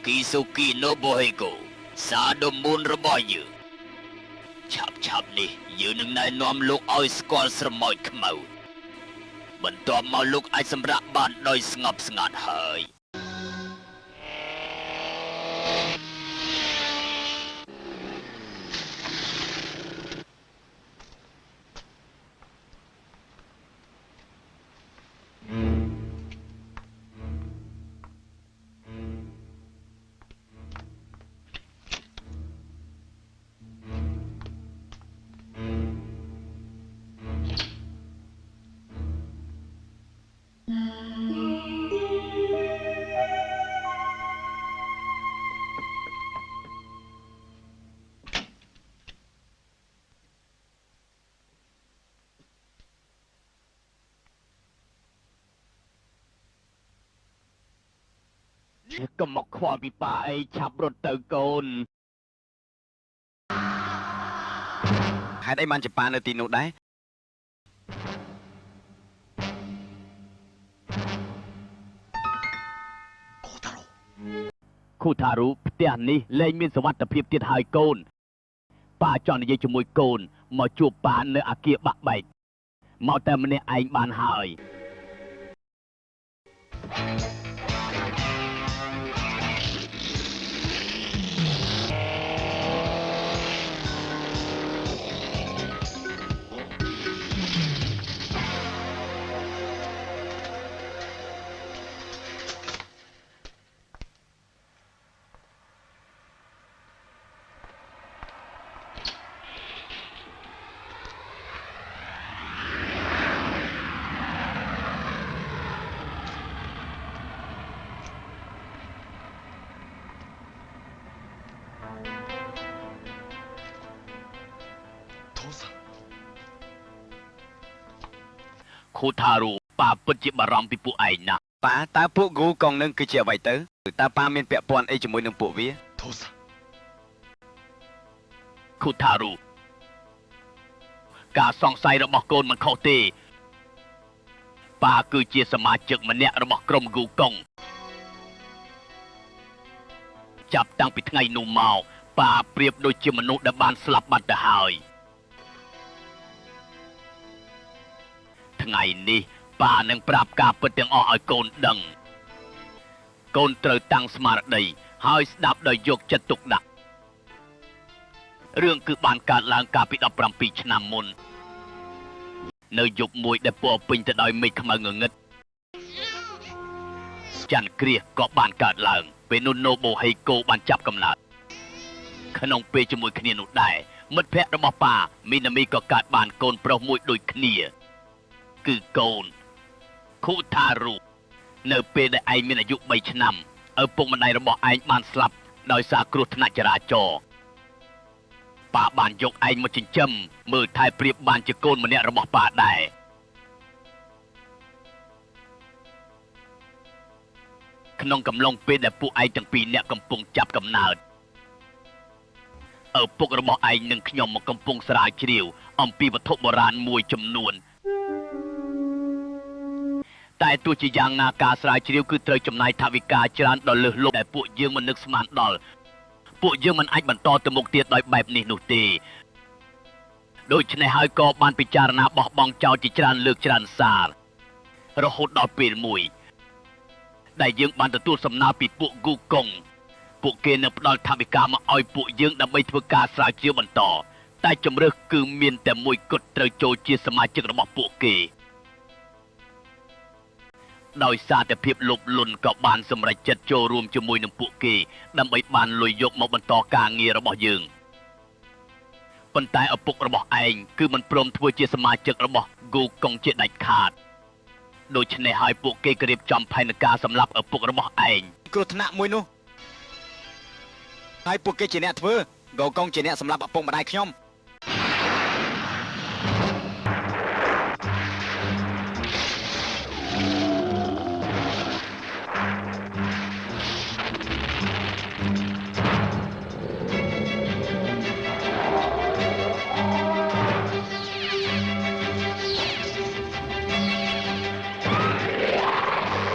គីស៊ូគីណូបូហេកូសាដូមូនរបស់យើងឆាប់នេះយើងនឹងណែនាំលោកឲ្យស្គាល់ស្រមោចខ្មៅបន្ទាប់មកលោកអាចសម្រាកបានដោយស្ងប់ស្ងាត់ហើយ កុំមកខ្វល់ពីប៉ាអីឆាប់រត់ទៅកូន ហេតុអីបានជាប៉ានៅទីនោះដែរ ខូថារុផ្ទះនេះលែងមានសុវត្ថិភាពទៀតហើយកូនប៉ាចង់និយាយជាមួយកូនមកជួបប៉ានៅអគារបាក់បែកមកតែម្នាក់ឯងបានហើយ ខូថារុប៉ាពិតជាបារម្ភពីពួកឯងណាស់ ប៉ាតើពួកគូកងនឹងគឺជាអ្វីទៅតើប៉ាមានពាក់ព័ន្ធអីជាមួយនឹងពួកវា ខូថារុការសង្ស័យរបស់កូនមិនខុសទេប៉ាគឺជាសមាជិកម្នាក់របស់ក្រុមគូកងចាប់តាំងពីថ្ងៃនោះមកប៉ាប្រៀបដូចជាមនុស្សដែលបានស្លាប់បាត់ទៅហើយថ្ងៃនេះប៉ានឹងប្រាប់ការពិតទាំងអស់ឲ្យកូនដឹងកូនត្រូវតាំងស្មារតីហើយស្ដាប់ដោយយកចិត្តទុកដាក់រឿងគឺបានកើតឡើងកាលពី17ឆ្នាំមុននៅយុគមួយដែលពោរពេញទៅដោយមេឃខ្មៅងងឹតច័ន្ទគ្រាសក៏បានកើតឡើងពេលនោះណូបូហេកូបានចាប់កំណើតក្នុងពេលជាមួយគ្នានោះដែរមិត្តភ័ក្តិរបស់ប៉ាមីណាមីក៏កើតបានកូនប្រុសមួយដូចគ្នាគឺកូនខូថារុនៅពេលដែលឯងមានអាយុ3ឆ្នាំឪពុកម្ដាយរបស់ឯងបានស្លាប់ដោយសារគ្រោះថ្នាក់ចរាចរណ៍ប៉ាបានយកឯងមកចិញ្ចឹមមើលថែប្រៀបបានជាកូនម្នាក់របស់ប៉ាដែរក្នុងកំឡុងពេលដែលពួកឯងទាំងពីរនាក់កំពុងចាប់កំណើតឪពុករបស់ឯងនិងខ្ញុំមកកំពុងស្រាវជ្រាវអំពីវត្ថុបុរាណមួយចំនួនតែទោះជាយ៉ាងណាការស្រាវជ្រាវគឺត្រូវចំណាយថវិកាច្រើនដល់លើសលប់ដែលពួកយើងមិននឹកស្មានដល់ពួកយើងមិនអាចបន្តទៅមុខទៀតដោយបែបនេះនោះទេដូច្នេះហើយក៏បានពិចារណាបោះបង់ចោលជាច្រើនលើកច្រើនសាររហូតដល់ពេលមួយដែលយើងបានទទួលសំណើពីពួកគូកុងពួកគេនៅផ្ដល់ថវិកាមកឲ្យពួកយើងដើម្បីធ្វើការស្រាវជ្រាវបន្តតែជំរើសគឺមានតែមួយគត់ត្រូវចូលជាសមាជិករបស់ពួកគេដោយសារតែភាពលោភលន់ក៏បានសម្រេចចិត្តចូលរួមជាមួយនឹងពួកគេដើម្បីបានលុយយកមកបន្តការងាររបស់យើងប៉ុន្តែឪពុករបស់ឯងគឺមិនព្រមធ្វើជាសមាជិករបស់គូកុងជាដាច់ខាតដូច្នេះហើយពួកគេក៏រៀបចំផែនការសម្លាប់ឪពុករបស់ឯង គ្រោះថ្នាក់មួយនោះហើយពួកគេជាអ្នកធ្វើគូកងជាអ្នកសម្រាប់ឪពុកម្ដាយខ្ញុំ